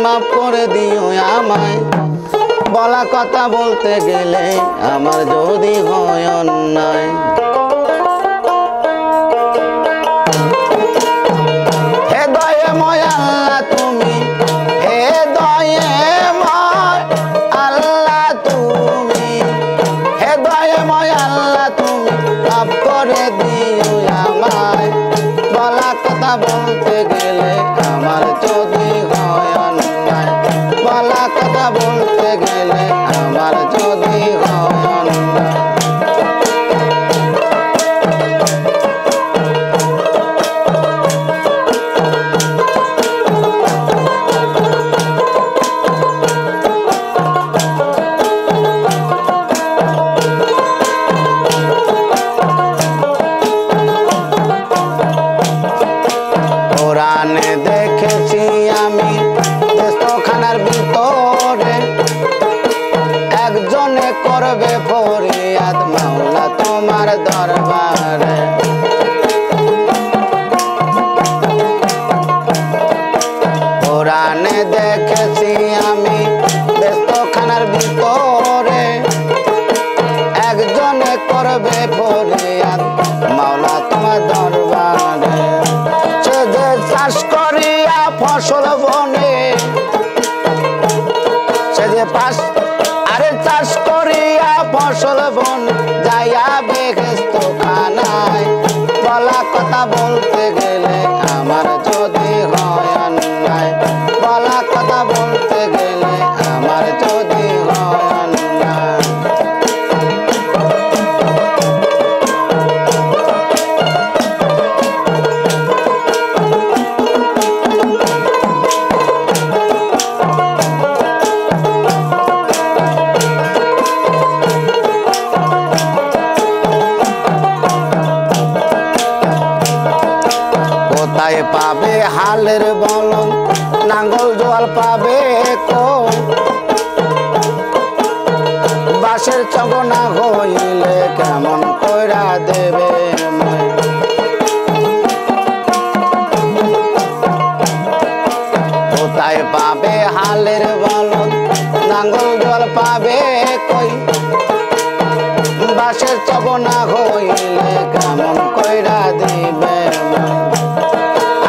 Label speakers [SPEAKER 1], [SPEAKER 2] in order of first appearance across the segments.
[SPEAKER 1] মাফ করে দিও আমায় বলা কথা বলতে গেলে আমার যদি হয় অন্যায় হে দয়াময় আল্লাহ তুমি হে দয়াময় আল্লাহ তুমি হে দয়াময় আল্লাহ তুমি মাফ করে দিও আমায় বলা কথা বলতে গেলে আমার যদি হয় অন্যায় বলা কথা বলতে গেলে আমার যদি হয় অন্যায় কোরআনে দেখেছি আমি দেশখানার ভিতরে একজনে করবে ফরিয়াদ মাওলা তোমার দরবারে কোরআনে দেখেছি আমি দেশখানার ভিতরে একজনে করবে ফরিয়াদ মাওলা তোমার দরবারে চাষ করিয়া ফসল বনে সে যে চাষ করিয়া ফসল বন যাইয়া বেহেস্ত খানায় বলা কথা বলতে গেলে আমার যদি হয় অন্যায় বলা কথা বলতে গেলে আমার যদি হয় অন্যায় কোথায় পাবে হালের বলন নাঙ্গল জোয়াল পাবে কোন বাঁশের চগনা হইলে কেমন কইরা দেবে কোথায় পাবে হালের বলন নাঙ্গল জোয়াল পাবে কই বাঁশের চগনা হইলে কেমন কইরা দিবে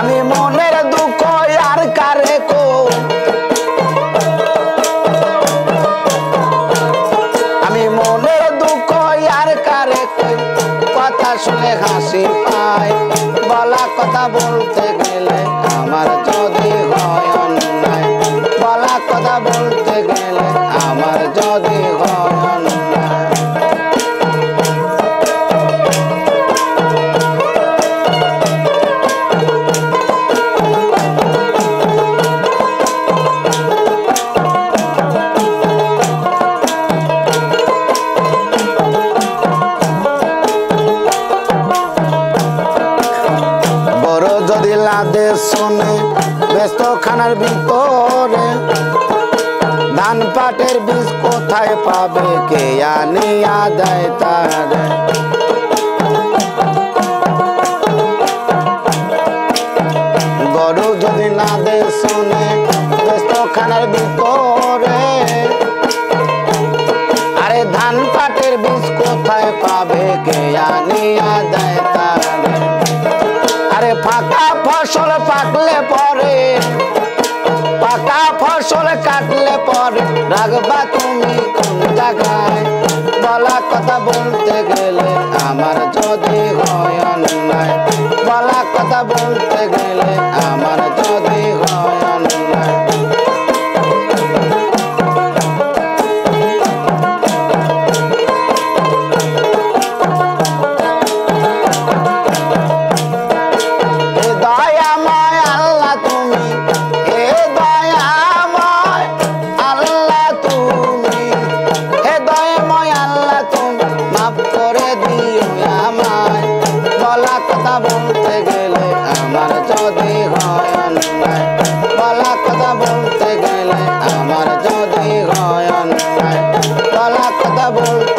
[SPEAKER 1] আমি মনের দুঃখ আর কারে কো আমি মনের দুঃখ আর কারে কই কথা শুনে হাসি পায় বলা কথা বলতে গেলে আমার যদি হয় অন্যায় বলা কথা বলতে গেলে আমার যদি হয় অন্যায় যদি লাদে শোনে ব্যস্ত খানার ভিতরে ধান পাটের বীজ কোথায় পাবে কে আনিয়া দেয় তারে গরু যদি লাদে শোনে ব্যস্ত খানার ভিতরে আরে ধান পাটের বীজ কোথায় পাবে কে আনিয়া দেয় তারে আরে ফাঁকা ফসল পাকলে পরে পাকা ফসল কাটলে পরে রাখবা তুমি কোন জায়গায় বলা কথা বলতে গেলে আমার যদি হয় অন্যায় বলা কথা বলতে গেলে আমার যদি হয় অন্যায় কথা বলতে গেলে আমার যদি হয় অন্যায় বলা কথা বলতে গেলে আমার যদি হয় অন্যায় বলা কথা বলতে